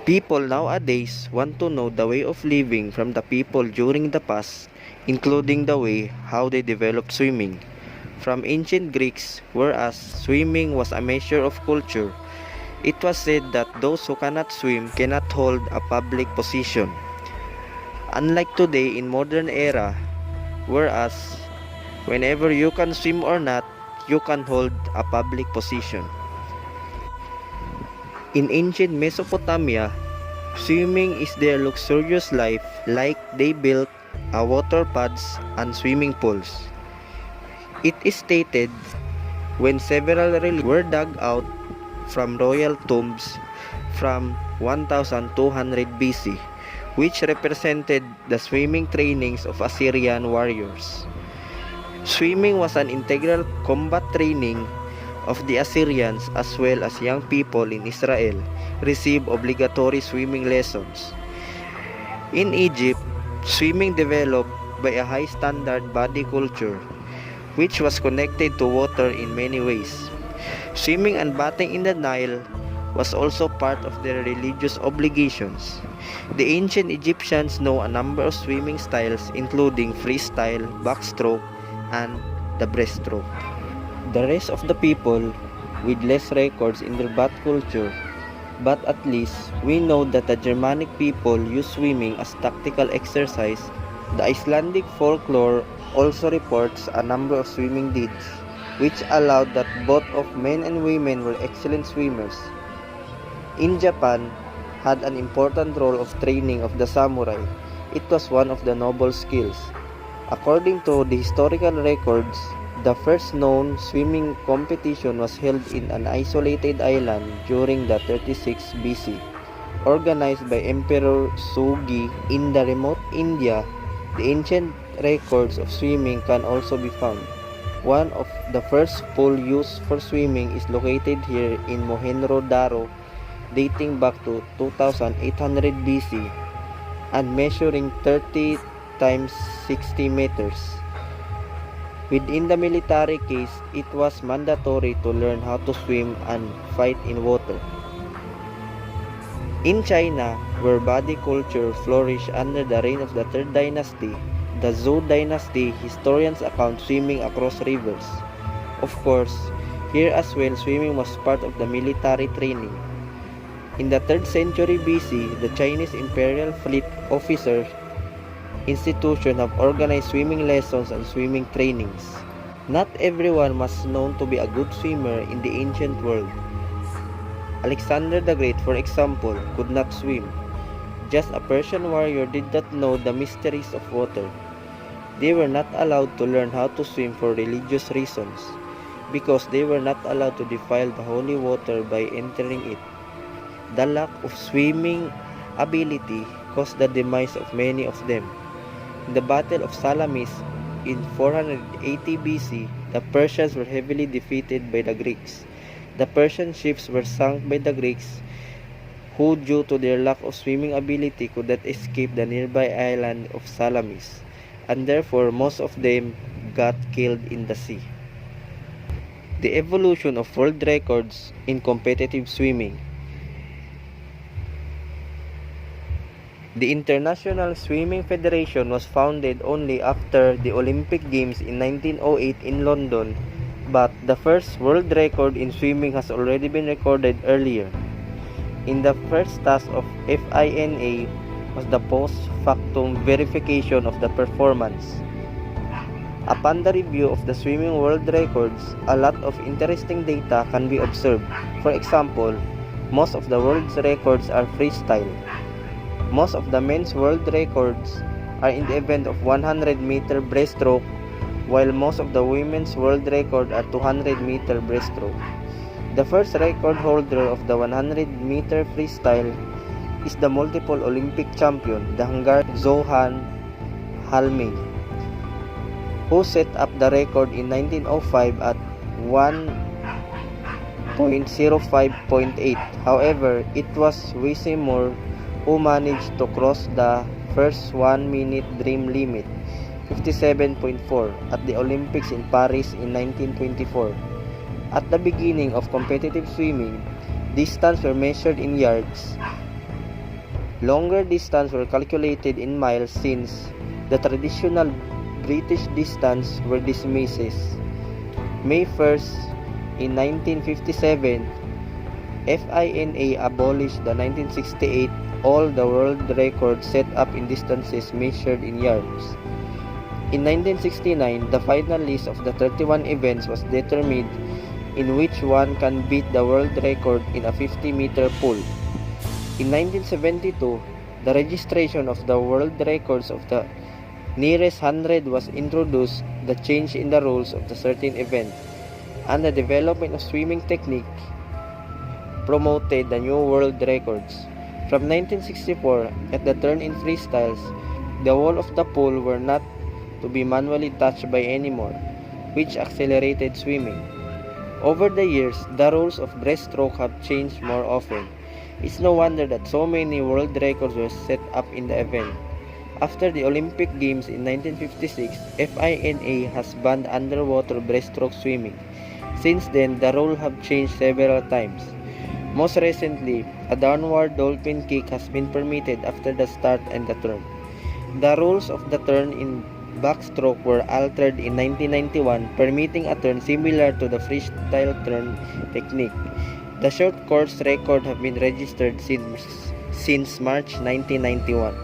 People nowadays want to know the way of living from the people during the past, including the way how they developed swimming. From ancient Greeks, whereas swimming was a measure of culture, it was said that those who cannot swim cannot hold a public position. Unlike today in modern era, whereas whenever you can swim or not, you can hold a public position. In ancient Mesopotamia, swimming is their luxurious life, like they built water pads and swimming pools. It is stated when several relics were dug out from royal tombs from 1200 BC, which represented the swimming trainings of Assyrian warriors. Swimming was an integral combat training of the Assyrians, as well as young people in Israel receive obligatory swimming lessons. In Egypt, swimming developed by a high standard body culture, which was connected to water in many ways. Swimming and bathing in the Nile was also part of their religious obligations. The ancient Egyptians know a number of swimming styles, including freestyle, backstroke, and the breaststroke. The rest of the people with less records in their bath culture, but at least we know that the Germanic people use swimming as tactical exercise. The Icelandic folklore also reports a number of swimming deeds, which allowed that both of men and women were excellent swimmers. In Japan, had an important role of training of the samurai. It was one of the noble skills. According to the historical records, the first known swimming competition was held in an isolated island during the 36 BC, organized by Emperor Sugi in the remote India. The ancient records of swimming can also be found. One of the first pool used for swimming is located here in Mohenjo-daro, dating back to 2800 BC and measuring 30 times 60 meters. Within the military case, it was mandatory to learn how to swim and fight in water. In China, where body culture flourished under the reign of the Third Dynasty, the Zhou Dynasty, historians account swimming across rivers. Of course, here as well, swimming was part of the military training. In the 3rd century BC, the Chinese Imperial Fleet Officers Institution have organized swimming lessons and swimming trainings. Not everyone was known to be a good swimmer in the ancient world. Alexander the Great, for example, could not swim. Just a Persian warrior did not know the mysteries of water. They were not allowed to learn how to swim for religious reasons, because they were not allowed to defile the holy water by entering it. The lack of swimming ability caused the demise of many of them. In the Battle of Salamis in 480 BC, the Persians were heavily defeated by the Greeks. The Persian ships were sunk by the Greeks, who due to their lack of swimming ability could not escape the nearby island of Salamis, and therefore most of them got killed in the sea. The evolution of world records in competitive swimming. The International Swimming Federation was founded only after the Olympic Games in 1908 in London, but the first world record in swimming has already been recorded earlier. In the first task of FINA was the post factum verification of the performance. Upon the review of the swimming world records, a lot of interesting data can be observed. For example, most of the world's records are freestyle. Most of the men's world records are in the event of 100-meter breaststroke, while most of the women's world record are 200-meter breaststroke. The first record holder of the 100-meter freestyle is the multiple Olympic champion, the Hungarian Zohan Halmay, who set up the record in 1905 at 1.05.8. However, it was Weissmuller who managed to cross the first 1-minute dream limit, 57.4, at the Olympics in Paris in 1924. At the beginning of competitive swimming, distance were measured in yards. Longer distance were calculated in miles since the traditional British distance were dismissed. May 1st, in 1957, FINA abolished the 1968 all the world records set up in distances measured in yards. In 1969, the final list of the 31 events was determined in which one can beat the world record in a 50-meter pool. In 1972, the registration of the world records of the nearest 100 was introduced, the change in the rules of the certain event, and the development of swimming technique promoted the new world records. From 1964, at the turn in freestyles, the wall of the pool were not to be manually touched by anymore, which accelerated swimming. Over the years, the rules of breaststroke have changed more often. It's no wonder that so many world records were set up in the event. After the Olympic Games in 1956, FINA has banned underwater breaststroke swimming. Since then, the rules have changed several times. Most recently, a downward dolphin kick has been permitted after the start and the turn. The rules of the turn in backstroke were altered in 1991, permitting a turn similar to the freestyle turn technique. The short course record have been registered since March 1991.